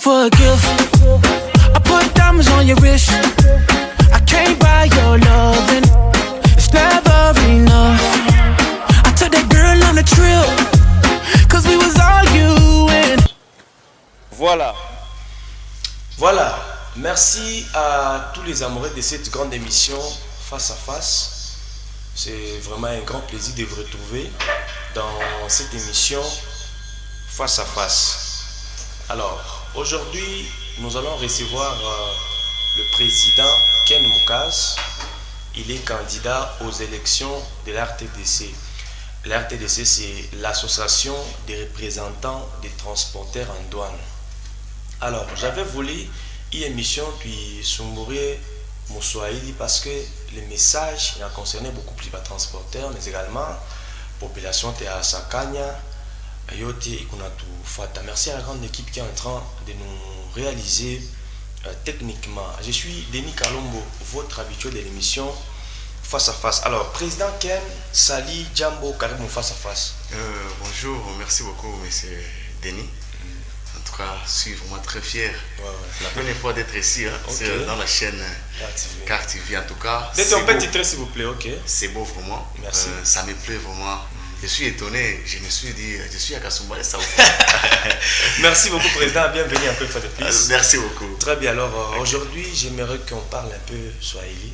for a gift. I put diamonds on your wrist. I can't buy your loving. It's never enough. I took that girl on a trip, cause we was arguing. Voilà. Voilà. Merci à tous les amoureux de cette grande émission Face à Face. C'est vraiment un grand plaisir de vous retrouver dans cette émission Face à Face. Alors, aujourd'hui, nous allons recevoir le président Ken Mukazi. Il est candidat aux élections de l'RTDC. L'RTDC, c'est l'association des représentants des transporteurs en douane. Alors, j'avais voulu une émission puis Sumbouré Moussoaïli parce que le message a concerné beaucoup plus les transporteurs, mais également la population de Sakanya. Merci à la grande équipe qui est en train de nous réaliser techniquement. Je suis Denis Kalombo, votre habitué de l'émission Face à Face. Alors, président Ken, Sali, Djambo, Karim, Face à Face. Bonjour, merci beaucoup, monsieur Denis. En tout cas, je suis vraiment très fier. C'est la première fois d'être ici, dans la chaîne Car TV. En tout cas, c'est un petit trait, s'il vous plaît. Ok. C'est beau vraiment. Merci. Ça me plaît vraiment. Je suis étonné. Je me suis dit, je suis à Kasumba et ça. Merci beaucoup, président. Bienvenue un peu une fois de plus. Merci beaucoup. Très bien. Alors, aujourd'hui, j'aimerais qu'on parle un peu Swahili.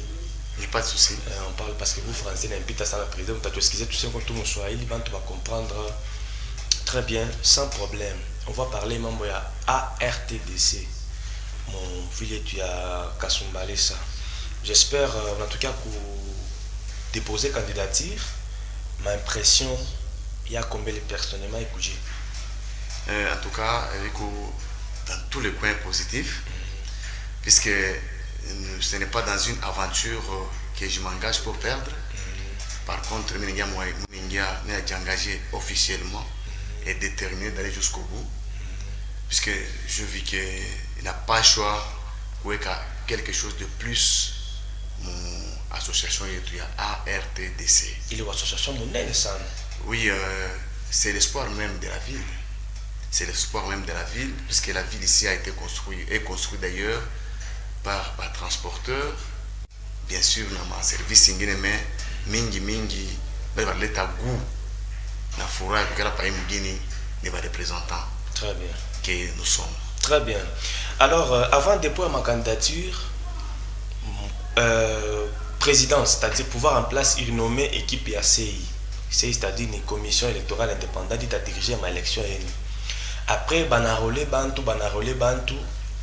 Il n'y a pas de souci. On parle parce que vous, français, n'importe ça, la président, vous excusez tout ça quand tout le Swahili, tu vas comprendre très bien, sans problème. On va parler même de ARTDC. Mon fils, tu as Kasumbalé ça. J'espère en tout cas que vous déposez candidature. Ma impression, il y a combien de personnellement écouté? En tout cas, dans tous les points positifs, puisque ce n'est pas dans une aventure que je m'engage pour perdre. Par contre, je suis engagé officiellement et déterminé d'aller jusqu'au bout, puisque je vis qu'il n'a pas le choix ou quelque chose de plus. Mon association est ARTDC. Il est une association monnaie, ça? Oui, c'est l'espoir même de la ville. C'est l'espoir même de la ville, puisque la ville ici a été construite d'ailleurs par transporteur. Bien sûr, dans mon service, mais mingi, l'état goût, la forêt, les représentants. Très bien. Que nous sommes. Très bien. Alors, avant de déposer ma candidature, président, c'est-à-dire pouvoir en place une nommée équipe ACI, c'est-à-dire une commission électorale indépendante qui a dirigé ma élection. Après, banarolé bantu.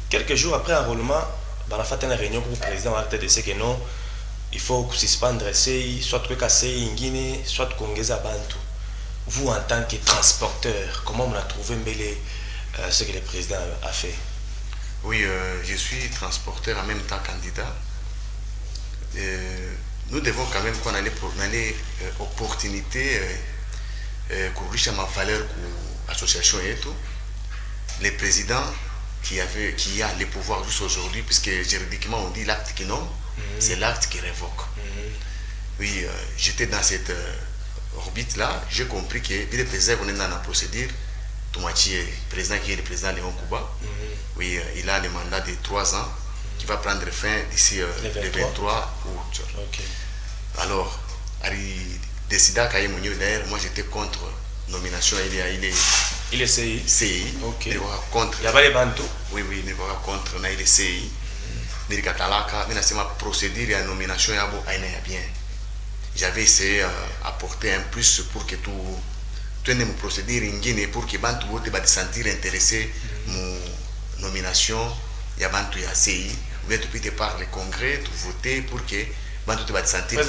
Quelques jours après enrôlement, on a fait une réunion pour le président de RTDC que non, il faut suspendre CI, soit que CI Nguine, soit Congeza Bantu. Vous, en tant que transporteur, comment on a trouvé ce que le président a fait? Oui, je suis transporteur en même temps candidat. Nous devons quand même qu'on ait pour une opportunité pour riche à ma valeur pour l'association et tout. Le président qui a le pouvoir juste aujourd'hui, puisque juridiquement on dit l'acte qui nomme, c'est l'acte qui révoque. Oui, j'étais dans cette orbite-là, j'ai compris que le président on est dans la procédure. Toumachi, président qui est le président Léon Kouba, oui, il a le mandat de 3 ans qui va prendre fin d'ici le 23 août. Okay. Alors, décida d'ailleurs, moi j'étais contre nomination, il est CI. Okay. Il va contre. Il y avait les Bantu. Oui, il va contre, il est CI. Il y a ma procédure et nomination, bien. J'avais essayé d'apporter un plus pour que tout ne procédure pour que Bantu te sentir intéressé mon nomination. Il y a Bantu et CI. Mais tu peux par le congrès, tu voter pour que Bantu te sentir. En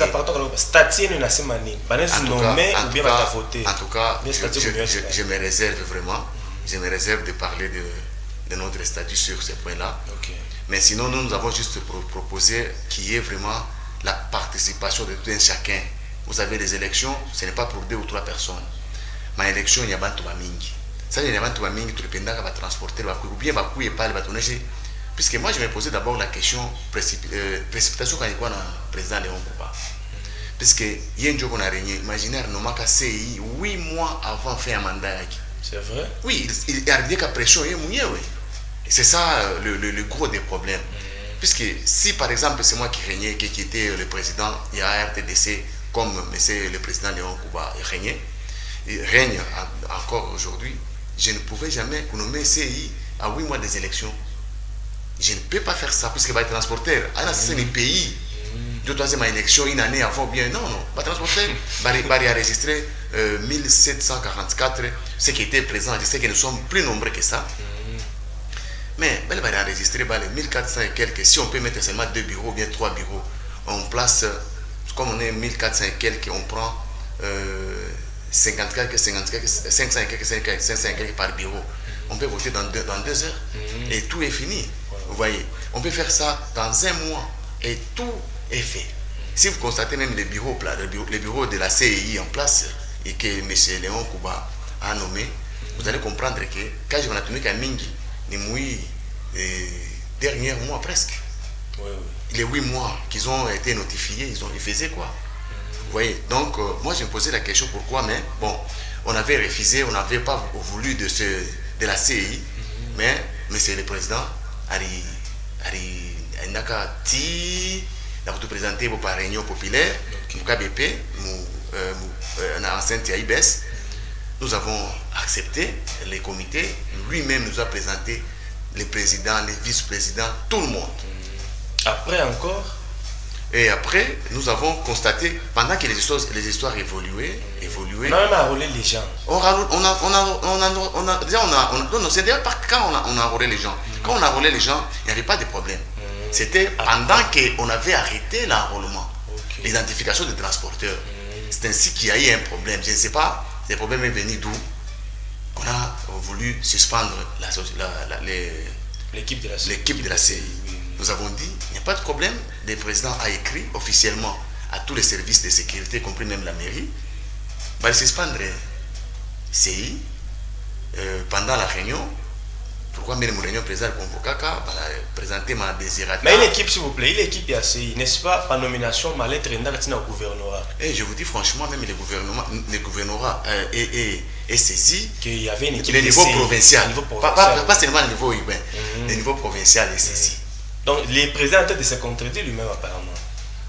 tout cas, je me réserve vraiment. Je me réserve de parler de notre statut sur ce point-là. Okay. Mais sinon, nous avons juste proposé qu'il y ait vraiment la participation de tout un chacun. Vous savez, les élections, ce n'est pas pour 2 ou 3 personnes. Ma élection, il y a Bantu Mingi. Ça, il y a Bantu Mingi, tu le va transporter, ou bien va couiller pas, va tourner. Puisque moi, je me posais d'abord la question précipitation quand il y a un président Léon Kouba. Puisque il y a un jour qu'on a régné, imaginez, nous avons CI 8 mois avant de faire un mandat. C'est vrai? Oui, il y a des pression, il y a C'est ça le gros des problèmes. Puisque si par exemple c'est moi qui régnais, qui était le président, il y a RTDC comme M. le président Léon Kouba règne encore aujourd'hui, je ne pouvais jamais nommer CI à 8 mois des élections. Je ne peux pas faire ça, puisque les transporteurs, c'est un pays, deux troisième élection, une année avant, bien, non, les transporteurs, il a enregistré 1744, ceux qui étaient présents, je sais que nous sommes plus nombreux que ça. Mais il va enregistrer les 1400 et quelques. Si on peut mettre seulement 2 bureaux ou bien 3 bureaux, on place, comme on est 1400 et quelques, on prend 50 quelques, 500 et quelques, 500 et quelques par bureau. On peut voter dans 2 heures et tout est fini. Vous voyez, on peut faire ça dans un mois et tout est fait. Si vous constatez même les bureaux de la CEI en place et que M. Léon Kouba a nommé, vous allez comprendre que quand je vais atomique à Mingi, les derniers mois presque. Les 8 mois qu'ils ont été notifiés, ils faisaient quoi? Vous voyez, donc moi je me posais la question pourquoi, mais bon, on avait refusé, on n'avait pas voulu de la CI, mais monsieur le président, il n'a qu'à présenter vos réunions populaires, au KBP, en enceinte IBES. Nous avons accepté les comités, lui-même nous a présenté les présidents, les vice-présidents, tout le monde. Après encore? Et après, nous avons constaté, pendant que les histoires évoluaient. On a même enrôlé les gens. C'est d'ailleurs pas quand on a enrôlé les gens. Quand on a enrôlé les gens, il n'y avait pas de problème. C'était pendant qu'on avait arrêté l'enrôlement, l'identification des transporteurs. C'est ainsi qu'il y a eu un problème. Je ne sais pas. Le problème est venu d'où? On a voulu suspendre l'équipe de la CI. Nous avons dit, il n'y a pas de problème. Le président a écrit officiellement à tous les services de sécurité, y compris même la mairie, va suspendre CI pendant la réunion. Pourquoi même la réunion président Convocaka va présenter ma désirata. Mais l'équipe, s'il vous plaît, l'équipe CI, n'est-ce pas, par nomination, ma lettre est au gouvernorat? Et je vous dis franchement, même le gouvernorat est saisi. Qu'il y avait une équipe le niveau provincial. Pas seulement le niveau urbain, le niveau provincial est saisi. Donc, le président a de se contredire lui-même apparemment.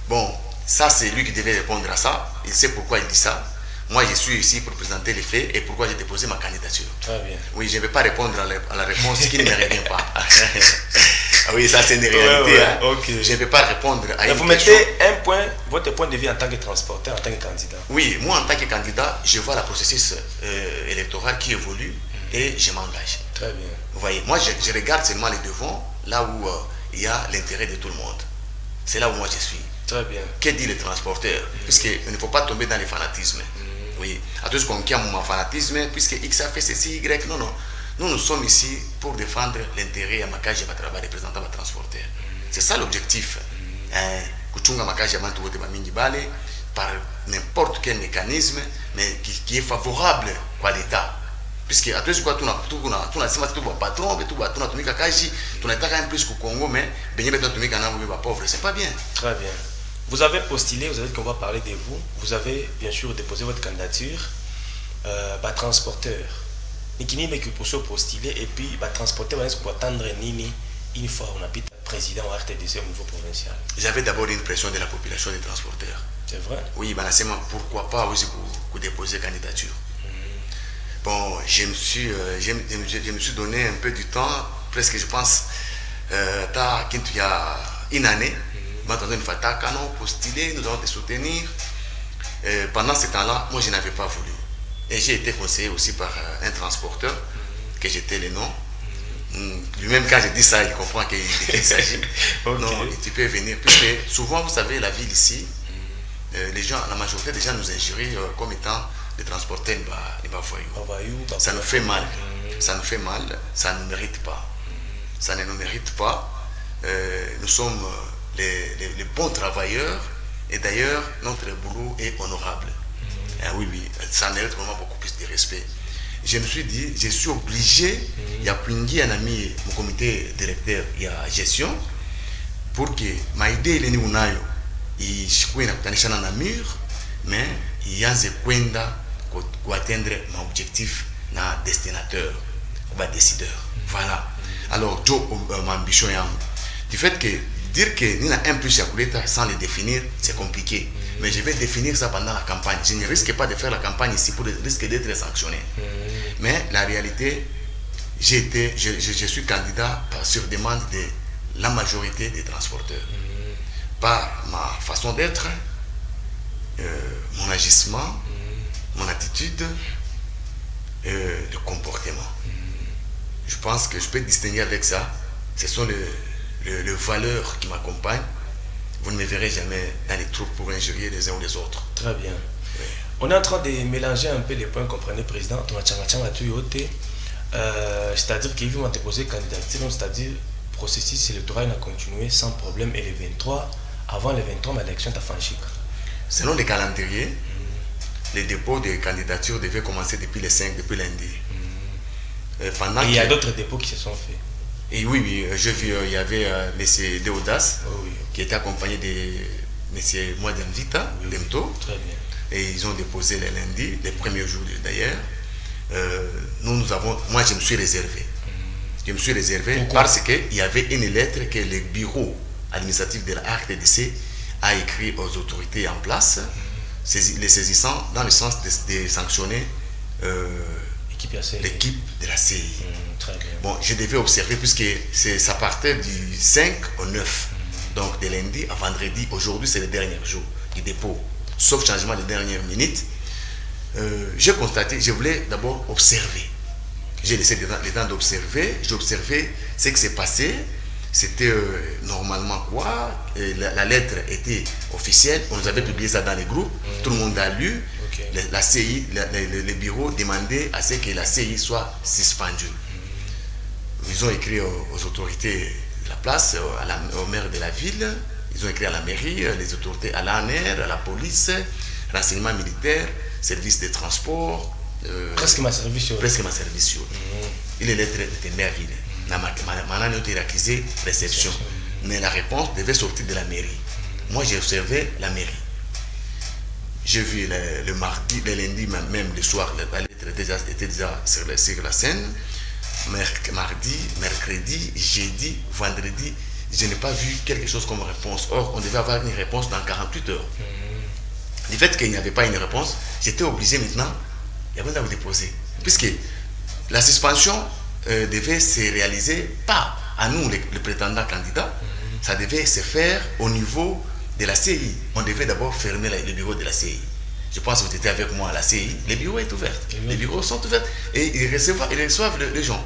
Bon, ça c'est lui qui devait répondre à ça. Il sait pourquoi il dit ça. Moi, je suis ici pour présenter les faits et pourquoi j'ai déposé ma candidature. Très bien. Oui, je ne vais pas répondre à la réponse qui ne me revient pas. Oui, ça c'est une réalité. Je ne vais pas répondre à une question. Vous mettez votre point de vue en tant que transporteur, en tant que candidat. Oui, moi en tant que candidat, je vois le processus électoral qui évolue et je m'engage. Très bien. Vous voyez, moi je regarde seulement les devants, là où il y a l'intérêt de tout le monde. C'est là où moi je suis. Très bien. Que dit le transporteur? Puisqu'il ne faut pas tomber dans les fanatismes. Oui, à tous qu'on aime mon fanatisme, puisque X a fait ceci, Y, non. Nous sommes ici pour défendre l'intérêt à Makaji à travers les représentants de transporteurs. C'est ça l'objectif. Kuchunga Makaji à Mantou de Mamingi Bale par n'importe quel mécanisme, mais qui est favorable à l'État. Puisque à tous quoi tu as patron, tu as tumika kaji, tu n'as pas plus qu'au Congo, mais benye beto tumika na vous pauvre, c'est pas bien. Très bien. Vous avez postulé, vous avez dit qu'on va parler de vous. Vous avez bien sûr déposé votre candidature, transporteur. Nikini mais que pour se postuler et puis transporteur est-ce qu'on attendre nini une fois on habite président au RTDC au niveau provincial. J'avais d'abord une pression de la population des transporteurs. C'est vrai. Oui, pourquoi pas aussi pour déposer candidature. Bon, je me suis donné un peu du temps, presque je pense, il y a une année. Maintenant, une fois, postulé, nous allons te soutenir. Pendant ce temps-là, moi, je n'avais pas voulu. Et j'ai été conseillé aussi par un transporteur, que j'étais le nom. Lui-même, quand je dis ça, il comprend qu'il s'agit. Non, tu peux venir. Puisque souvent, vous savez, la ville ici, les gens, la majorité des gens nous injurient comme étant des transporteurs voyous. Ça nous fait mal. Ça nous fait mal. Ça ne mérite pas. Ça ne nous mérite pas. Nous sommes les bons travailleurs et d'ailleurs notre boulot est honorable. Oui, ça mérite vraiment beaucoup plus de respect. Je me suis dit, je suis obligé, il y a un ami, mon comité directeur, il y a gestion, pour que ma idée est unayo, il y a un mur, mais il y a un pour atteindre mon objectif na destinateur. décideur. Voilà. Alors, Joe, mon ambition, du fait que dire que nous avons un plus sans le définir, c'est compliqué. Mais je vais définir ça pendant la campagne. Je ne risque pas de faire la campagne ici pour risquer d'être sanctionné. Mais la réalité, je suis candidat sur demande de la majorité des transporteurs. Par ma façon d'être, mon agissement, mon attitude, le comportement. Je pense que je peux distinguer avec ça. Ce sont les valeurs qui m'accompagnent. Vous ne me verrez jamais dans les troupes pour injurier les uns ou les autres. Très bien. Oui. On est en train de mélanger un peu les points, comprenez, Président. C'est-à-dire qu'il vont déposer candidature, c'est-à-dire le processus électoral a continué sans problème et les 23, avant les 23, l'élection a franchi. Selon le calendrier, les dépôts de candidature devaient commencer depuis le 5, depuis lundi. Et il y a d'autres dépôts qui se sont faits. Et oui, j'ai vu, il y avait M. Deodas, qui était accompagné de M. Mouademvita, Demto. Très bien. Et ils ont déposé le lundi, les premiers jours d'ailleurs. Moi, je me suis réservé. Je me suis réservé. Pourquoi? Parce qu'il y avait une lettre que le bureau administratif de la RTDC a écrit aux autorités en place, les saisissant dans le sens de sanctionner l'équipe de la CI. Très bien. Bon, je devais observer puisque ça partait du 5 au 9. Donc de lundi à vendredi, aujourd'hui c'est le dernier jour du dépôt, sauf changement de dernière minute. J'ai constaté, je voulais d'abord observer. J'ai laissé le temps d'observer. J'ai observé ce qui s'est passé. C'était normalement quoi? La lettre était officielle. On nous avait publié ça dans les groupes. Tout le monde a lu. La CI, le bureau demandait à ce que la CI soit suspendue. Ils ont écrit aux autorités de la place, au maire de la ville. Ils ont écrit à la mairie, les autorités, à l'ANR, à la police, renseignement militaire, service de transport. Presque ma service. Et les lettres étaient merveilleuses. Maintenant, nous avons accusé réception. Mais la réponse devait sortir de la mairie. Moi, j'ai observé la mairie. J'ai vu le mardi, le lundi, même le soir, la lettre était déjà sur la scène. Mardi, mercredi, jeudi, vendredi, je n'ai pas vu quelque chose comme réponse. Or, on devait avoir une réponse dans 48 heures. Du fait qu'il n'y avait pas une réponse, j'étais obligé maintenant de vous déposer. Puisque la suspension devait se réaliser pas à nous, les prétendants candidats, ça devait se faire au niveau de la CI. On devait d'abord fermer le bureau de la CI. Je pense que vous étiez avec moi à la CI. Les bureaux sont ouverts. Les bureaux sont ouverts et ils reçoivent les gens.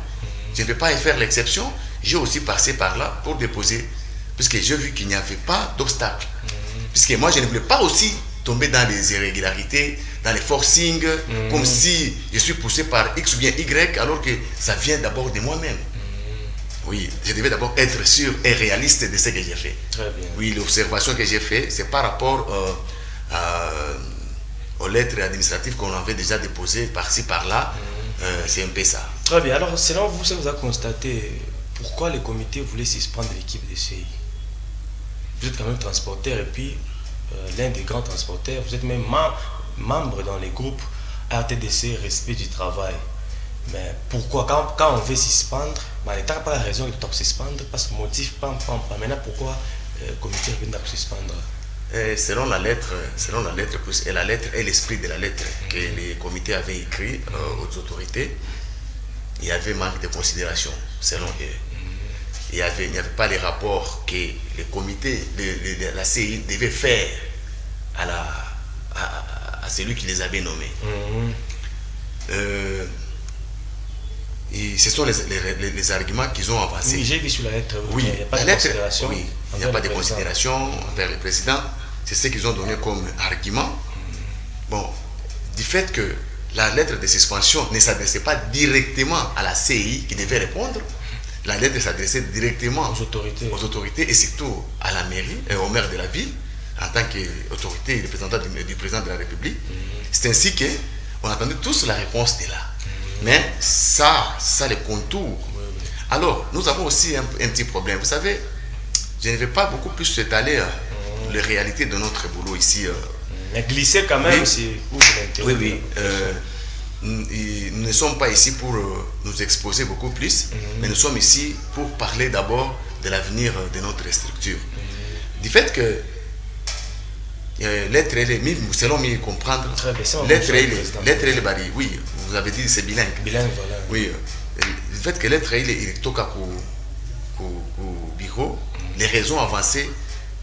Je ne vais pas y faire l'exception. J'ai aussi passé par là pour déposer, puisque j'ai vu qu'il n'y avait pas d'obstacle. Puisque moi, je ne voulais pas aussi tomber dans les irrégularités, dans les forcings, comme si je suis poussé par X ou bien Y, alors que ça vient d'abord de moi-même. Oui, je devais d'abord être sûr et réaliste de ce que j'ai fait. Très bien. Oui, l'observation que j'ai faite, c'est par rapport aux lettres administratives qu'on avait déjà déposées par-ci, par-là. C'est un peu ça. Très bien. Alors, selon vous, ça vous a constaté pourquoi le comité voulait suspendre l'équipe de CI? Vous êtes quand même transporteur et puis l'un des grands transporteurs, vous êtes même membre dans les groupes RTDC, respect du travail. Mais pourquoi, quand on veut suspendre, il n'y a pas la raison de suspendre, parce que motif, pas. Maintenant, pourquoi le comité veut suspendre? Selon la lettre, et la lettre et l'esprit de la lettre que le comité avait écrit aux autorités, il y avait manque de considération, selon eux. Il n'y avait pas les rapports que le comité de la CI devait faire à celui qui les avait nommés. Et ce sont les arguments qu'ils ont avancés. Oui, j'ai vu sur la lettre. Oui, il n'y a pas la de lettre, considération. oui, il n'y a pas de considération envers le président. C'est ce qu'ils ont donné comme argument. Bon, du fait que la lettre de suspension ne s'adressait pas directement à la CI qui devait répondre, la lettre s'adressait directement aux autorités et surtout à la mairie et au maire de la ville en tant qu'autorité et représentant du président de la République. C'est ainsi qu'on attendait tous la réponse de là. Mais ça les contours. Alors, nous avons aussi un petit problème. Vous savez, je ne vais pas beaucoup plus s'étaler les réalités de notre boulot ici. Mais glisser quand même, c'est où l'intérêt? Oui. nous ne sommes pas ici pour nous exposer beaucoup plus, mais nous sommes ici pour parler d'abord de l'avenir de notre structure. Du fait que l'être selon me comprendre, l'être bari, oui, vous avez dit c'est bilingue. Bilingue, voilà. Oui, le fait que l'être il toca au bureau, les raisons avancées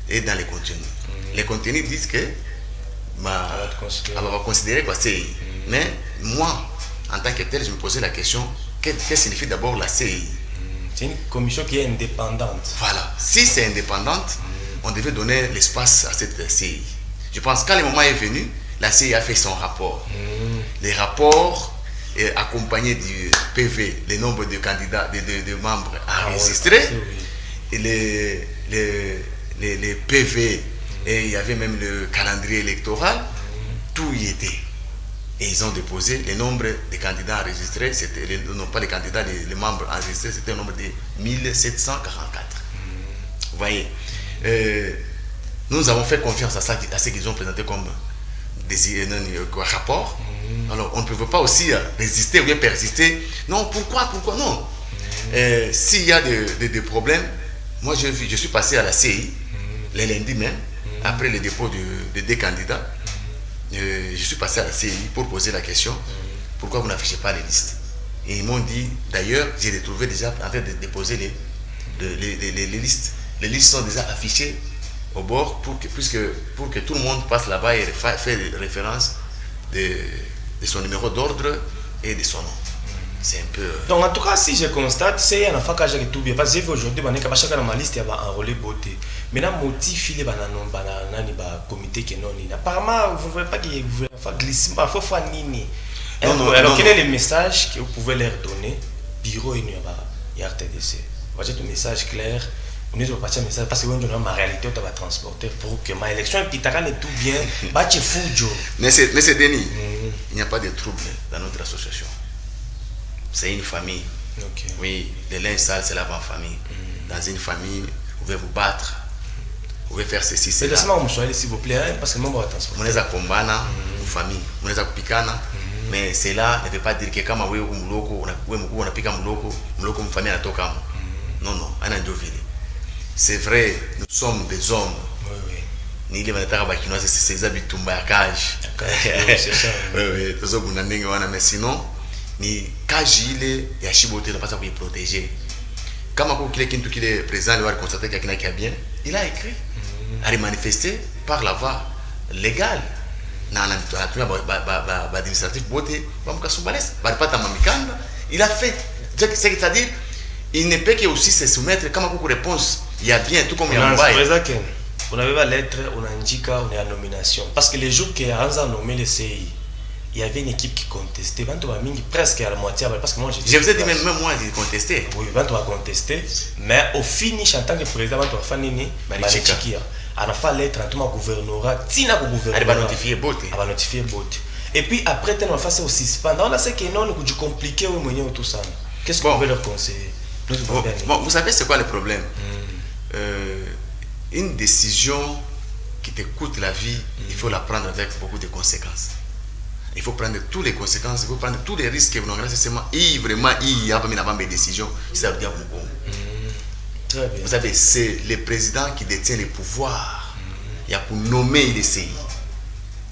et dans les contenus. Les contenus disent que on va considérer quoi c'est. Mais moi, en tant que tel, je me posais la question, qu'est-ce que signifie d'abord la CI? C'est une commission qui est indépendante. Voilà. Si c'est indépendante, on devait donner l'espace à cette CI. Je pense qu'à le moment est venu, la CI a fait son rapport. Les rapports accompagnés du PV, le nombre de candidats, de membres enregistrés, et les PV, et il y avait même le calendrier électoral, tout y était. Et ils ont déposé le nombre de candidats enregistrés, non pas les candidats, les membres enregistrés, c'était un nombre de 1744. Vous voyez, nous avons fait confiance à ce qu'ils ont présenté comme rapport. Alors on ne peut pas aussi résister ou bien persister. Non, pourquoi non. S'il y a des problèmes, moi je suis passé à la CI, le lundi même, après le dépôt de deux candidats. Je suis passé à la CI pour poser la question, pourquoi vous n'affichez pas les listes? Et ils m'ont dit, d'ailleurs, j'ai retrouvé déjà en train de déposer les listes. Les listes sont déjà affichées au bord pour que tout le monde passe là-bas et fait référence de son numéro d'ordre et de son nom. C'est un peu... Donc en tout cas, si je constate, c'est un enfant qui a tout bien. Parce que j'ai vu aujourd'hui, chacun dans ma liste, il y a enrôlé beauté. Maintenant, motif, il y a un comité qui est non. Apparemment, vous ne voyez pas qu'il y a un glissement, il faut nini. Alors, quel est le message que vous pouvez leur donner? Bureau et il y a RTDC. Vous avez un message clair. Nous avons parti un message parce que nous avons ma réalité, on va transporter pour que ma élection est tout bien. Mais c'est Denis, il n'y a pas de trouble dans notre association. C'est une famille. Okay. Oui, le linge sale, c'est la en famille. Dans une famille, vous pouvez vous battre, vous pouvez faire ceci, cela. Mais s'il vous plaît, parce que moi, on va transporter. On les a combattre, une famille, on les a picana. Mais cela ne veut pas dire que quand on a piqué une famille, non, c'est vrai, nous sommes des hommes. Ni les mandatara bakinois, c'est des habits tombakage. C'est ça. Oui, mais sinon, ni Kajile et Achiboté, on n'a pas ça pour y protéger. Quand il est présent, il va constater qu'il y a quelqu'un qui a bien, il a écrit, a manifesté par la voie légale. Il a fait, c'est-à-dire, il ne peut que aussi se soumettre, comme beaucoup de réponses, il y a bien, tout comme il y a un bail. On avait la lettre, on a indiqué, on est à nomination. Parce que les jours qu'il a nommé le CI, il y avait une équipe qui contestait. Presque à la moitié. Parce que moi, je vous ai dit, même moi, j'ai contesté. Oui, on va contester. Mais au finish, en tant que président, on va faire Nini, on a fait lettre en gouvernorat. Tina au gouvernorat. Elle va notifier Bote. Elle va notifier Bote. Et puis après, on va faire ça aussi. Pendant là, c'est que non, c'est compliqué ou tout ça. Qu'est-ce qu'on veut leur conseiller? Bon, vous savez, c'est quoi le problème? Une décision qui te coûte la vie, il faut la prendre avec beaucoup de conséquences. Il faut prendre toutes les conséquences, il faut prendre tous les risques. Vraiment, il y a pas de décisions. Ça veut dire Très bien. vous savez, c'est le président qui détient le pouvoir. Il y a pour nommer les CI.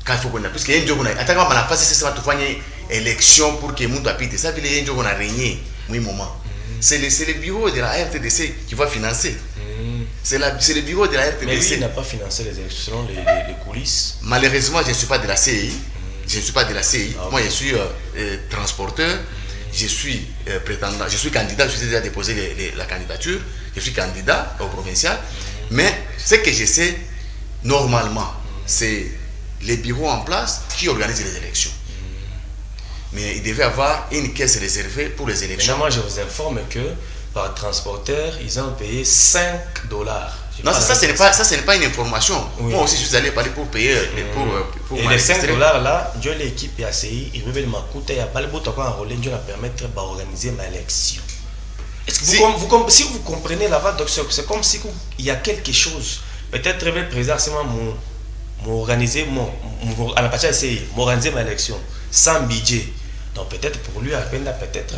Quand il faut qu'on a, parce qu'il y a un jour qu'on a, attends, on a passé ça, tu fais une élection pour que le monde apite. Ça veut dire qu'il y a un jour qu'on a régné, oui, moment. C'est le bureau de la RTDC qui va financer. C'est le bureau de la RTDC. Mais lui, il n'a pas financé les élections, les coulisses. Malheureusement, je ne suis pas de la CI. Je ne suis pas de la CI. Ah, okay. Moi, je suis transporteur. Je suis prétendant. Je suis candidat. Je suis déjà déposé la candidature. Je suis candidat au provincial. Mais ce que je sais, normalement, c'est les bureaux en place qui organisent les élections. Mais il devait avoir une caisse réservée pour les élections. Maintenant, moi, je vous informe que par transporteur, ils ont payé $5. Non, ça ce n'est pas une information. Oui. Moi aussi, je suis allé parler pour payer. Et les $5 là, Dieu l'équipe ACI, ils reviennent m'écouter, il n'y a pas le bout de quoi enrôler, Dieu va permettre d'organiser ma élection. Est-ce que si vous comprenez là-bas, c'est comme si il y a quelque chose. Peut-être le président, c'est moi, m'organiser ma élection sans budget. Donc peut-être pour lui, peut-être...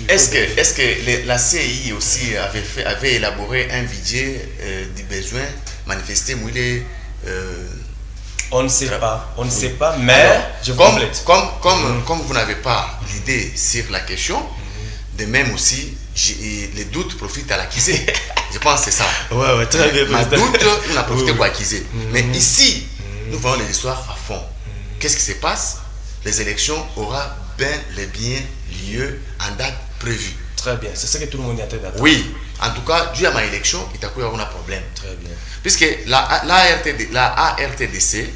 Est-ce que la CI aussi avait élaboré un budget du besoin manifesté, on ne sait pas, mais alors, je complète. Comme vous n'avez pas d'idée sur la question, de même aussi, les doutes profitent à l'acquisé. Je pense que c'est ça. Ouais, très bien. Ma doute, on a profité pour acquiser. Mais ici, nous voyons les histoires à fond. Qu'est-ce qui se passe? Les élections auront bel et bien lieu en date prévue. Très bien, c'est ça que tout le monde est en train d'attendre. Oui, en tout cas, dû à ma élection, il y a un problème. Très bien. Puisque la ARTDC,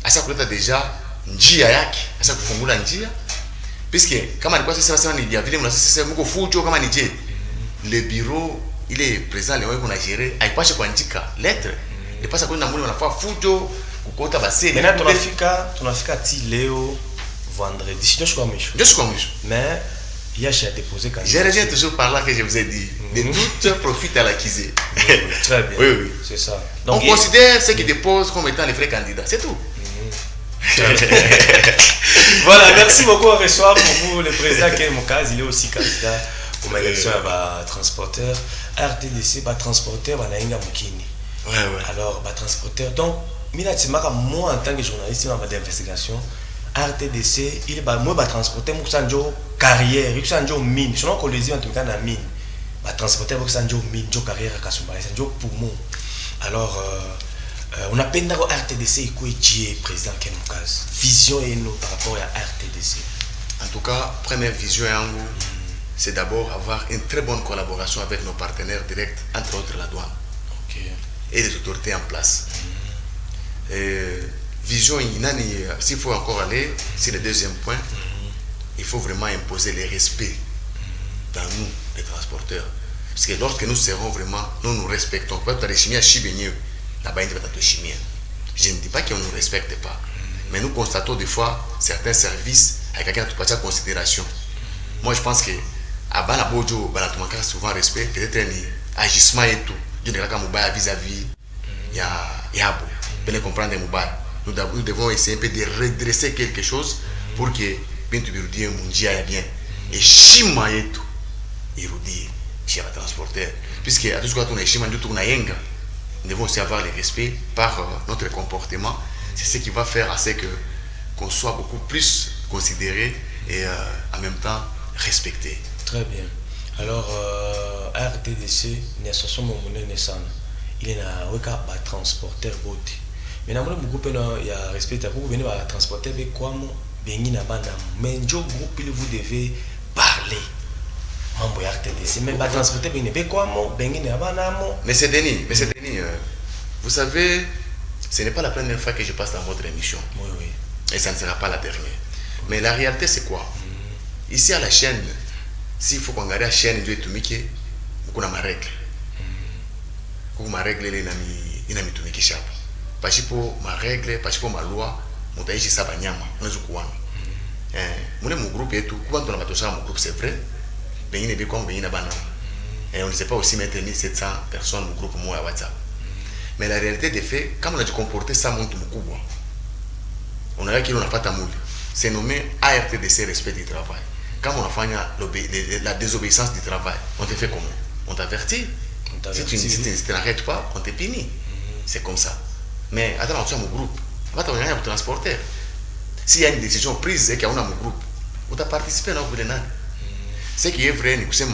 à ça que déjà, njia yake, à ça que fungula njia, puisque kama alikuwa sasa ni dia vile mnasema mko fujo kama nije, le bureau il est présent leo qu'on a géré, haipashe kuandika lettre, il passe kwenda muli wanafaa fujo kukota basi. Maintenant tunafika ti leo vendredi, je suis comme je. Mais hier j'ai déposé quand je reviens toujours par là que je vous ai dit, de doute profite à l'acquisé. Très bien. Oui. C'est ça. Donc on considère ceux qui déposent comme étant les vrais candidats, c'est tout. Voilà, merci beaucoup. On reçoit pour vous le président Ken Moukaz, il est aussi candidat pour l'élection à transporteur. RTDC, transporteur, Nainga Moukini. Ouais. Alors, transporteur. Donc, moi en tant que journaliste d'investigation, RTDC, il est moi transporteur, moi sanjo carrière, moi sanjo mine. Sinon qu'on les dit en tout cas dans mine. Transporteur, moi sanjo mine, jo carrière à Kasumba, sanjo poumon. Alors on a peine d'avoir RTDC et quoi président Ken Moukaz. Vision et nous par rapport à RTDC. En tout cas, première vision c'est d'abord avoir une très bonne collaboration avec nos partenaires directs, entre autres la douane et les autorités en place. Vision, s'il faut encore aller, c'est le deuxième point, il faut vraiment imposer le respect dans nous, les transporteurs. Parce que lorsque nous serons vraiment, nous respectons. Je ne dis pas qu'on ne nous respecte pas, mais nous constatons des fois certains services avec quelqu'un qui passe en considération. Moi, je pense que à Banabojo, souvent respect, peut-être un agissement et tout. Je ne sais pas vis-à-vis, il y a bien comprendre nous devons essayer un peu de redresser quelque chose pour que Bintu Birudi Mundia bien. Et Shima et tout, Irudi, chez le transporteur. Puisque à tout ce qu'on a Shima, nous devons aussi avoir le respect par notre comportement. C'est ce qui va faire à ce qu'on soit beaucoup plus considéré et en même temps respecté. Très bien. Alors, RTDC, il est un transporteur beauté. Mais dans le groupe, il y a respect. Vous venez à transporter avec quoi? Mais le groupe, vous devez parler. Mais c'est Denis, vous savez, ce n'est pas la première fois que je passe dans votre émission. Oui. Et ça ne sera pas la dernière. Mais la réalité, c'est quoi? Ici à la chaîne, s'il faut qu'on regarde la chaîne, il doit être beaucoup de règles. Beaucoup de règles, il y a des choses. Parce que ma règle, parce que ma loi, mon taïchi sabanyama, on est au mon groupe est tout. Quand on a battu ça, mon groupe c'est vrai. Ben il est comme ben il et on ne sait pas aussi mettre 1700 personnes au groupe moi à WhatsApp. Mais la réalité des faits, quand on a dû comporter ça, on a qu'il n'a pas ta moule. C'est nommé ARTDC respect du travail. Quand on a fait la désobéissance du travail, on te fait comment? On t'avertit. Si tu ne t'arrêtes pas, on te punit. C'est comme ça. Mais attends, tu as mon groupe. Va t'en venir pour transporter. S'il y a une décision prise et qu'il y a un groupe, on t'a participé dans le nan. Ce qui est vrai, c'est que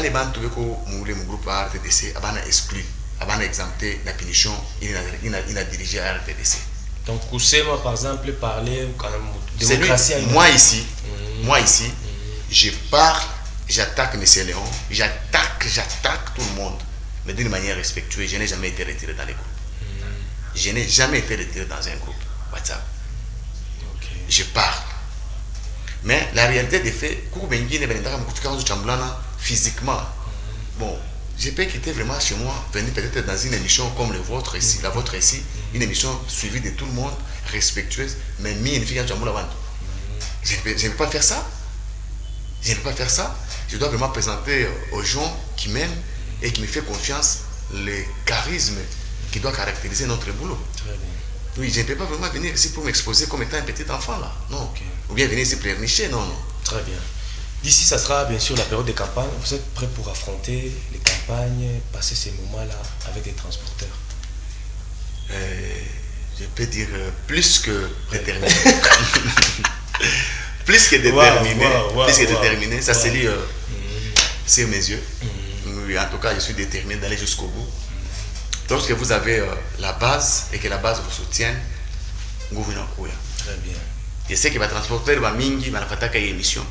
les gens qui ont mon groupe à RTDC ont exclu, ont exempté la punition, il a dirigé à RTDC. Donc, Koussema, par exemple, parler quand même de démocratie. Moi ici, je parle, j'attaque M. Léon, j'attaque tout le monde, mais d'une manière respectueuse. Je n'ai jamais été retiré dans les groupes. Je n'ai jamais été retiré dans un groupe WhatsApp. Je parle. Mais la réalité des faits, physiquement, bon, je peux quitter vraiment chez moi, venir peut-être dans une émission comme la vôtre ici, une émission suivie de tout le monde, respectueuse, mais une fille je ne peux pas faire ça. Je ne peux pas faire ça. Je dois vraiment présenter aux gens qui m'aiment et qui me font confiance le charisme qui doit caractériser notre boulot. Très bien. Oui, je ne peux pas vraiment venir ici pour m'exposer comme étant un petit enfant là. Non. ou bien venir ici pleurnicher, non, non. Très bien. D'ici, ça sera bien sûr la période de campagne. Vous êtes prêts pour affronter les campagnes, passer ces moments-là avec les transporteurs? Je peux dire plus que déterminé. Plus que déterminé. Plus que déterminé. Ça se lit sur mes yeux. Oui, en tout cas, je suis déterminé d'aller jusqu'au bout. Lorsque vous avez la base et que la base vous soutienne, vous venez en couille. Très bien. Je sais que les transporteurs vont mingi, vont faire une émission.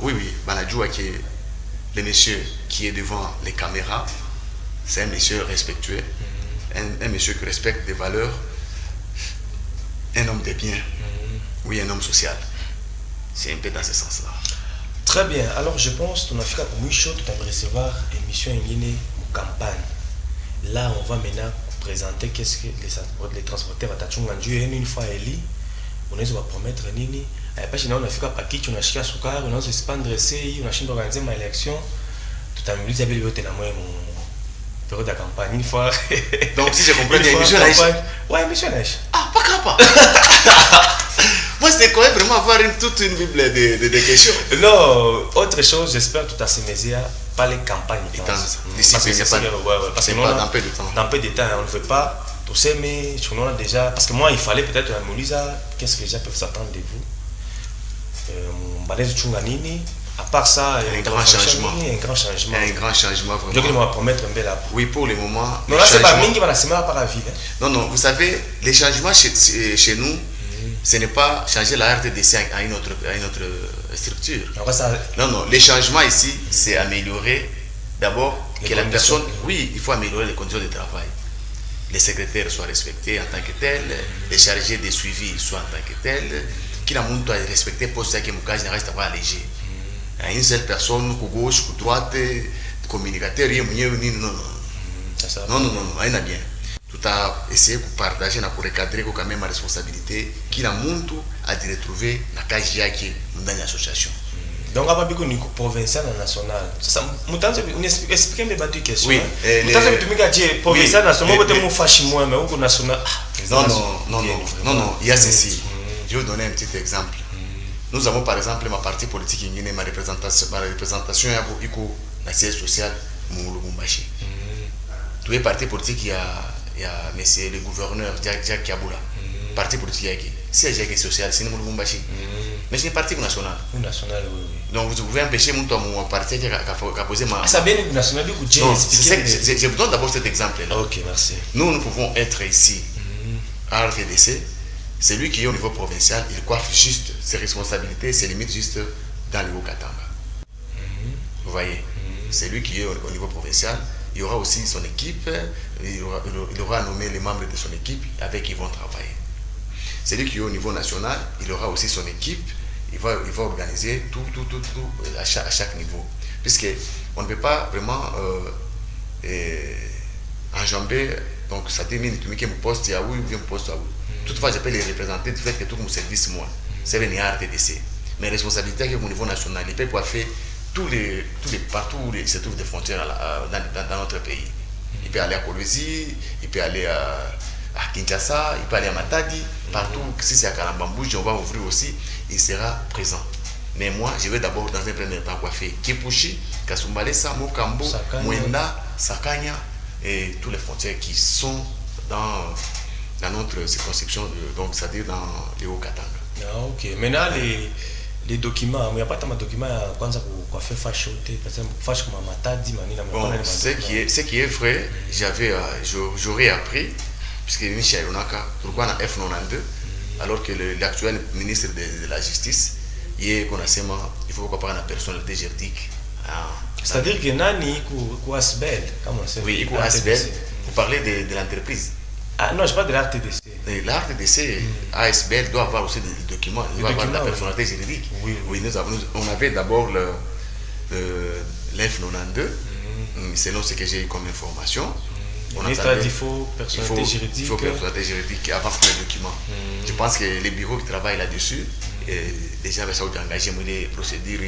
Oui, Banadjoua qui est le monsieur qui est devant les caméras, c'est un monsieur respectueux, un monsieur qui respecte des valeurs, un homme de bien, oui, un homme social. C'est un peu dans ce sens-là. Très bien. Alors, je pense que tu as fait comme Micho, tu as recevoir l'émission en campagne. Là, on va maintenant présenter qu'est-ce que les transporteurs vont une fois élis. On va promettre nini. Parce que on a fait un paquet, on a acheté un soukar, on a fait un dressé, on a acheté organisé ma élection. Tout à l'heure, j'avais eu mon période de campagne une fois. Donc, si je comprends bien, émission Naïch. Ouais, émission Naïch. Ah, pas grave. Moi, c'est quand même vraiment avoir toute une bible de questions. Non, autre chose, j'espère tout à ces médias, pas les campagnes. D'ici, il n'y a pas dans peu de temps. Dans peu de temps, on ne veut pas. Tout ça, mais on a déjà. Parce que moi, il fallait peut-être un Moulisa. Qu'est-ce que les gens peuvent s'attendre de vous? À part ça, un grand changement. Un grand changement. Un grand changement, vraiment. Donc, il va promettre un bel appui. Oui, pour le moment. Non, là, c'est pas Mingi, mais c'est même pas la ville. Non, non, vous savez, les changements chez nous, ce n'est pas changer la RTDC à une autre structure. Non, non, les changements ici, c'est améliorer d'abord que la personne. Oui, il faut améliorer les conditions de travail. Les secrétaires soient respectés en tant que tels, les chargés de suivi soient en tant que tels, qu'il a monde doit respecter pour ça que mon cas général est allégé. Une seule personne, coup gauche, coup droite, communicateur, non, elle a bien. Tout a essayé de partager, pour recadrer quand même ma responsabilité, qu'il a monde à retrouver la case qui dans l'association. Donc, on va dire que provincial et national. On explique mes deux questions. Oui. Provincial, national, mais national. Non, il y a ceci. Je vais vous donner un petit exemple. Nous avons par exemple ma partie politique, ma représentation à la siège sociale, Moulumbashi. Tous les partis politiques, il y a monsieur le gouverneur, Jacques Kaboula. Parti politique, siège social, c'est Moulumbashi. Mais c'est un parti national. National, oui. Donc vous pouvez empêcher mon parti qui a posé ma. Ah, ça vient du national, du coup, je vous donne d'abord cet exemple-là. Ok, merci. Nous pouvons être ici, à RTDC. Celui qui est au niveau provincial, il coiffe juste ses responsabilités, ses limites juste dans le Haut-Katanga. Vous voyez, celui qui est au niveau provincial, il y aura aussi son équipe, il aura nommé les membres de son équipe avec qui ils vont travailler. Celui qui est au niveau national, il aura aussi son équipe, il va organiser tout à chaque niveau. Puisqu'on ne peut pas vraiment enjamber, donc ça termine, tu mets un poste à où, un poste à où. Toutefois, je peux les représenter du fait que tout mon service, moi, c'est venir à RTDC. Mes responsabilités au niveau national, il peut coiffer partout où il se trouve des frontières dans notre pays. Il peut aller à Kolwezi, il peut aller à Kinshasa, il peut aller à Matadi, partout. Si c'est à Kalambambouji, on va ouvrir aussi, il sera présent. Mais moi, je vais d'abord dans un premier temps coiffer Kipushi, Kasumbalesa, Mokambo, Mwenda, Sakanya et toutes les frontières qui sont dans notre circonscription, donc c'est-à-dire dans les Hauts-Katanga. Ah, ok. Maintenant, les documents, il n'y a pas tant de documents pour faire fachoter, par exemple, fâche comme Matadi, bon, ce qui est vrai, j'aurais appris, puisque Michel Onaka, pourquoi on a F92, alors que l'actuel ministre de la Justice, il faut qu'on parle de la personnalité juridique. C'est-à-dire que Nani, ou Asbel, comment c'est? Oui, ou Asbel, vous parlez de l'entreprise. Ah non, je parle de l'RTDC. L'RTDC, ASBL doit avoir aussi des documents, doit avoir de la personnalité juridique. Oui, on avait d'abord l'F92, selon ce que j'ai eu comme information. Il faut personnalité juridique. Il faut personnalité juridique avant tous les documents. Je pense que les bureaux qui travaillent là-dessus, déjà avec ça, ils ont engagé les procédures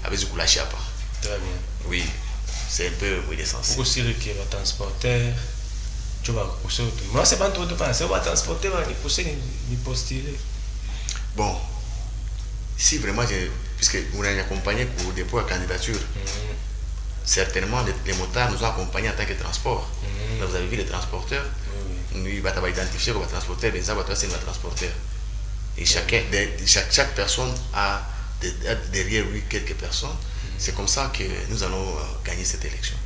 avec du coulage à part. Très bien. Oui, c'est un peu l'essentiel. Pour aussi requérir le transporteur. Tu vas pousser. Moi, c'est pas trop de penser. On va transporter, on va pousser, postuler. Bon, si vraiment, puisque vous nous accompagnez pour dépôt à candidature, certainement les motards nous ont accompagnés en tant que transport. Donc, vous avez vu les transporteurs, nous, ils vont identifier comme transporteur, mais ça va être un transporteur. Et chaque personne a derrière lui quelques personnes. C'est comme ça que nous allons gagner cette élection.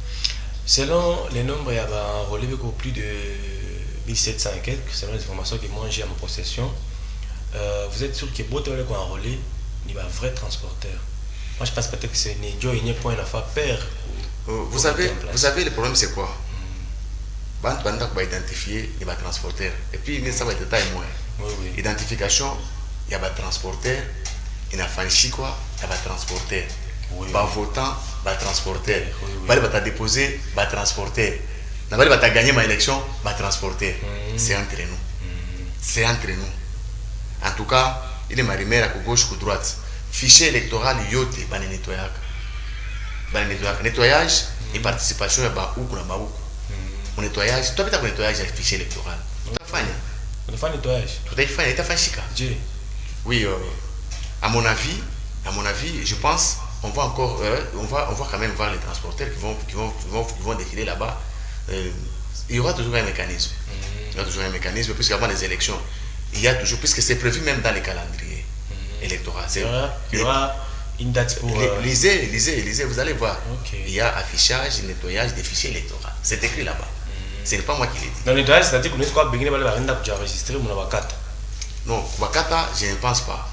Selon les nombres, il y a relevé plus de 1700 et quelques, selon les informations que moi j'ai à ma possession. Vous êtes sûr que votre qu'on a enrôlé, il y a un vrai transporteur. Moi je pense peut-être que c'est Nidjo, il n'y a pas une affaire père. Vous savez, le problème c'est quoi? Band va identifier, il va transporteur. Et puis ça va être taille moins. Identification, il y a un transporteur. Il a franchi quoi? Il y a un transporteur. Bah votant, bah transporteur. Bah il va déposer, bah transporteur. Il va gagner ma élection, bah transporteur. C'est entre nous. C'est entre nous. En tout cas, il est marié à gauche ou droite. Fichier électoral, yote, bah nettoyage. Bah nettoyage et participation, bah où qu'on a bah où. Mon nettoyage, toi tu as un nettoyage avec fichier électoral. Tout à fait. On a fait un nettoyage. Tout à fait, tu as fait chica. Oui, à mon avis, je pense, on va encore, on va quand même voir les transporteurs qui vont défiler là-bas. Il y aura toujours un mécanisme. Il y aura toujours un mécanisme, puisqu'avant les élections, il y a toujours, puisque c'est prévu même dans les calendriers électoraux. Il y aura une date pour... Lisez, vous allez voir. Il y a affichage, nettoyage des fichiers électoraux. C'est écrit là-bas. Ce n'est pas moi qui l'ai dit. Dans le nettoyage, c'est-à-dire que nous avons enregistré mon avocate. Non, Wakata, je ne pense pas.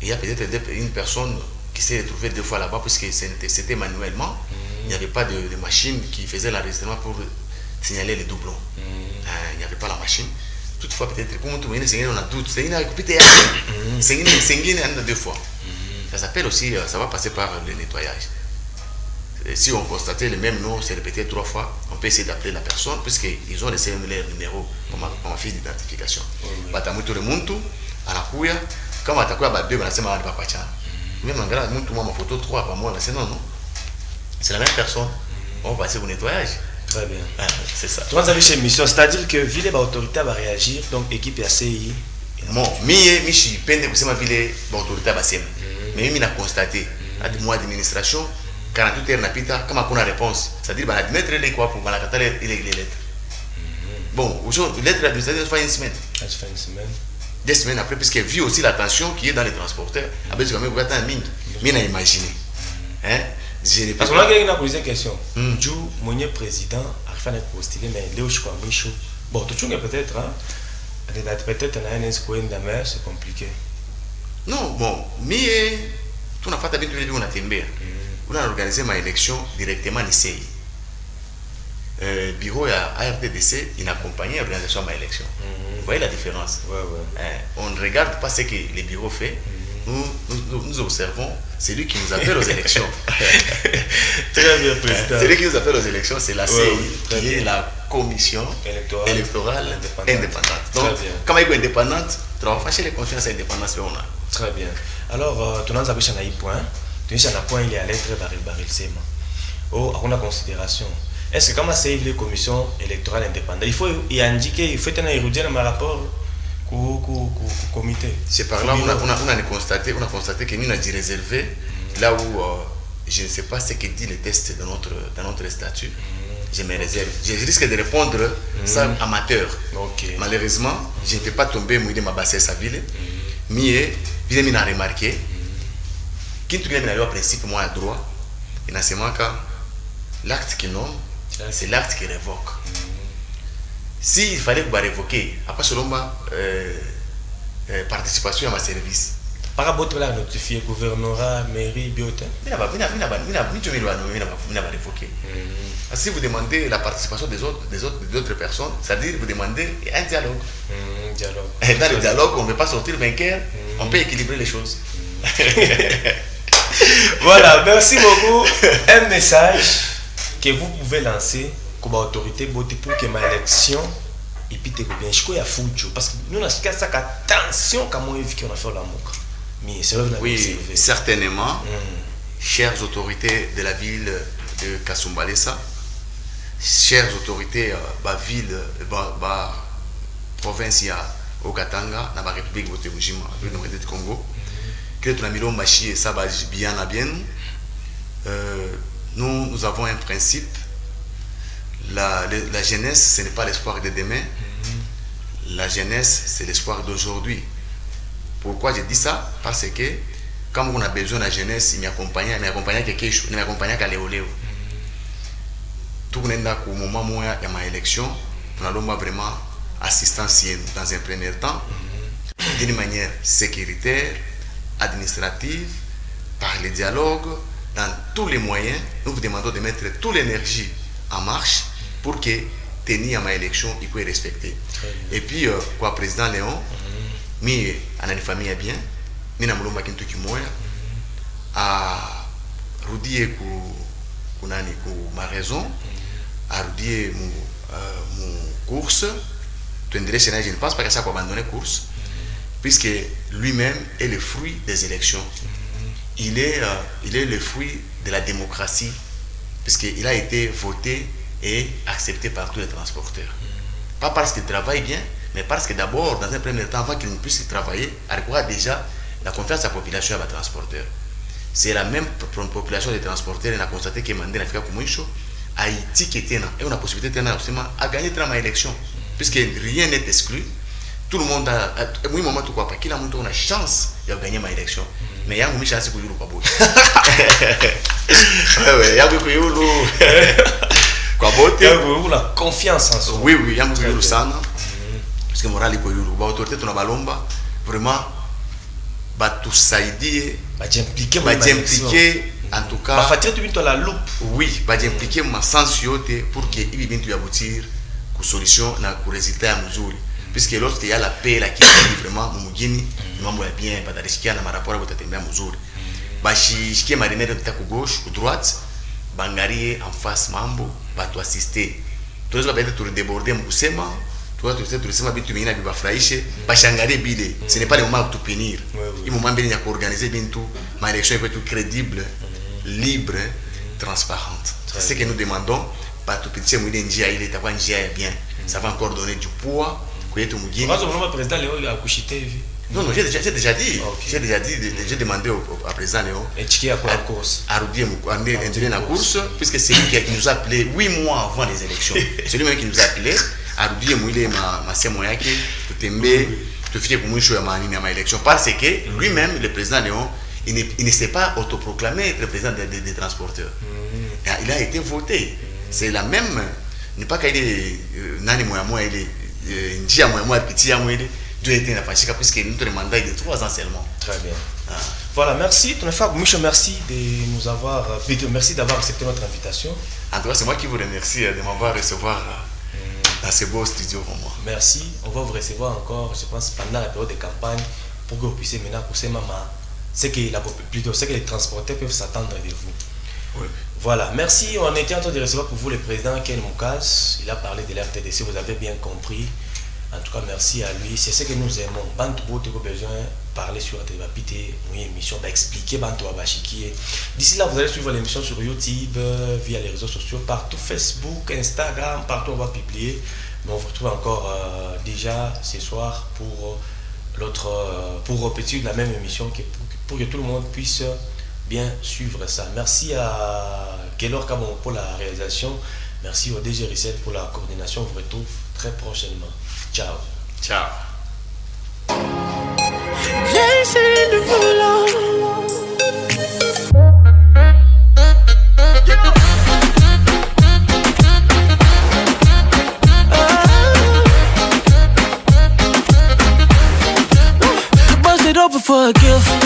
Il y a peut-être une personne qui s'est retrouvée 2 fois là-bas, puisque c'était manuellement. Il n'y avait pas de machine qui faisait l'enregistrement pour signaler les doublons. Il n'y avait pas la machine. Toutefois, peut-être, comme tout le monde, on a doute. C'est une 2 fois. Ça s'appelle aussi, ça va passer par le nettoyage. Et si on constatait le même nom, c'est répété 3 fois, on peut essayer d'appeler la personne, puisqu'ils ont laissé leur numéro pour ma fiche d'identification. Batamutu le muntu, anakuya, comme atakuya babé, c'est ma papacha. Même en grand, muntu, moi, ma photo 3 par moi, c'est non. C'est la même personne. On va passer au nettoyage. Très bien. C'est ça. Tu vas chez mission, c'est-à-dire que ville l'autorité va réagir, donc équipe ACI. Bon, je suis peine de ma ville l'autorité va s'aimer. Mais il a constaté, à moi administration, 48 heures n'apita, comme on a réponse. C'est-à-dire qu'il va admettre les quoi pour la les lettres. Bon, aujourd'hui, les lettres d'administration, ça fait une semaine. Ça fait une semaine. 2 semaines après, puisqu'il vu aussi la tension qui est dans les transporteurs. Après, je vais vous attendre mine. Mais on a imaginé. Parce qu'on a quelqu'un qui a posé une question. Du mon président a fait un postulé, mais Léo Chouamichou. Bon, tout le monde peut-être, peut-être un escouade de mer, c'est compliqué. Non, bon, mais tout n'a pas été bien, on a tombé. On a organisé ma élection directement ici. Bureau à RTDC, il a accompagné l'organisation de ma élection. Vous voyez la différence? On ne regarde pas ce que les bureaux font. Nous observons, c'est lui qui nous appelle aux élections. Très bien, président. C'est lui qui nous appelle aux élections, c'est la CI, qui est la commission électorale indépendante. Donc, comme elle est indépendante, tu vas faire les confiances indépendantes. Très bien. Alors, tu as un point. Tu as un point, il est à l'être baril sema. On a considération. Est-ce que comme c'est les commissions électorales indépendantes, il faut y indiquer, il faut tenir érudé dans mon rapport au comité. C'est par là on a constaté que nous avons réservé là où je ne sais pas ce que dit le test dans notre statut. Je me réserve. Je risque de répondre ça amateur. Malheureusement, je ne peux pas tomber mouillé ma basse sa ville. Mais il a remarqué qu'il y a un principe moi à droit. Et dans ce cas, l'acte qui nomme, c'est l'acte qui révoque. S'il fallait révoquer, après selon ma participation à ma service. Par rapport à la notifié gouvernorat, mairie, biotin. Il n'a pas révoqué. Si vous demandez la participation d'autres personnes, c'est-à-dire vous demandez un dialogue. Et dans le dialogue, on ne veut pas sortir vainqueur, on peut équilibrer les choses. Voilà, merci beaucoup. Un message que vous pouvez lancer comme autorité pour que ma élection et puis te bien je crois foutu parce que nous on a ça attention comment éviter qu'on a fait la moque. Mais c'est oui, certainement. Chères autorités de la ville de Kasumbalesa, chères autorités de la ville de la province au Katanga, dans la République du Congo, Nous avons un principe. La jeunesse, ce n'est pas l'espoir de demain. La jeunesse, c'est l'espoir d'aujourd'hui. Pourquoi je dis ça? Parce que quand on a besoin de la jeunesse, il m'accompagne à Léoléo. Tout le monde, au moment où il y a ma élection, on a vraiment assistance dans un premier temps, d'une manière sécuritaire, administrative, par le dialogue, dans tous les moyens. Nous vous demandons de mettre toute l'énergie en marche pour que tenir à ma élection, il peut respecter. Et puis, quoi, président Léon, mi ana ni famille bien, mi na mulomba kintu kimoya, a rudie ku nani ku ma raison, a rudie mon course, tu ne je ne pense pas que ça va abandonner course, puisque lui-même est le fruit des élections. Il est le fruit de la démocratie, puisqu'il a été voté et accepté par tous les transporteurs. Pas parce qu'il travaille bien, mais parce que d'abord, dans un premier temps, avant qu'il ne puisse travailler, il a déjà la confiance de la population à la transporteur. C'est la même population des transporteurs qui a constaté que Mandela Afrika Kumuisho a étiqueté et on a la possibilité de gagner dans l'élection, puisque rien n'est exclu. Tout le monde a oui moment tout quoi pas qu'il a monté une chance de gagner ma élection, mais il y a une chance pour lui pas beau. Ouais, il y a beaucoup il y a la confiance en soi. Oui, il y a beaucoup de ça. Parce que moral est pour lui. Autorité ton balomba vraiment tout saïdier, impliquer en tout cas. La loupe. Oui, impliquer ma sensibilité pour que il vienne aboutir aux solutions na aux résultats à mesure. Puisque lorsqu'il y a la paix là qui est vraiment mugini, mambo ya bien, pas d'ariskia na rapport avec tatembea mzuri. Bashi shikie marinere de gauche ou droite, bangarie en face mambo, ba tu assister. Tous les peut-être tu déborder mkusema, toi tu sais tu sema bitu mingine bibafurahishe, bashangarie bile. Ce n'est pas le moment de tout punir. Il moment bien pour organiser bien tout, ma élection peut être crédible, libre, transparente. C'est ce que nous demandons. Pas tout petit mouille njia ile itakuwa njia bien. Ça va encore donner du poids. Président Léo il a couché TV. Non, j'ai déjà dit. J'ai déjà dit, j'ai demandé au président Léo. Et qui a quoi la course? À Rudier la course, puisque c'est lui qui nous a appelé 8 mois avant les élections. C'est lui-même qui nous a appelé. À Rudier, il ma semoyake, tout aimé, tout fier pour moi, je suis à ma élection. Parce que lui-même, le président Léon, il ne s'est pas autoproclamé être le président des transporteurs. Il a été voté. C'est la même. N'est pas qu'il est nani moi il est njia moi petit ya moi Dieu était na fashika puisque notre mandat est de 3 ans seulement. Très bien. Voilà, merci ton frère Michel, merci de nous avoir merci d'avoir accepté notre invitation. En tout cas, c'est moi qui vous remercie de m'avoir recevoir dans ce beau studio pour moi. Merci, on va vous recevoir encore, je pense pendant la période de campagne pour que vous puissiez maintenant pousser maman. C'est que les transporteurs peuvent s'attendre de vous. Oui. Voilà, merci. On était en train de recevoir pour vous le président Ken Moukas. Il a parlé de l'RTDC, vous avez bien compris. En tout cas, merci à lui. C'est ce que nous aimons. Bantou Bote a besoin de parler sur RTDC, une émission, d'expliquer Bantou Abashiki. D'ici là, vous allez suivre l'émission sur YouTube, via les réseaux sociaux, partout, Facebook, Instagram, partout on va publier. Mais on vous retrouve encore déjà ce soir pour répéter la même émission pour que tout le monde puisse bien suivre ça. Merci à Kelor Kabon pour la réalisation. Merci au DG Reset pour la coordination. On vous retrouve très prochainement. Ciao. Ciao. Bust it open for a gift.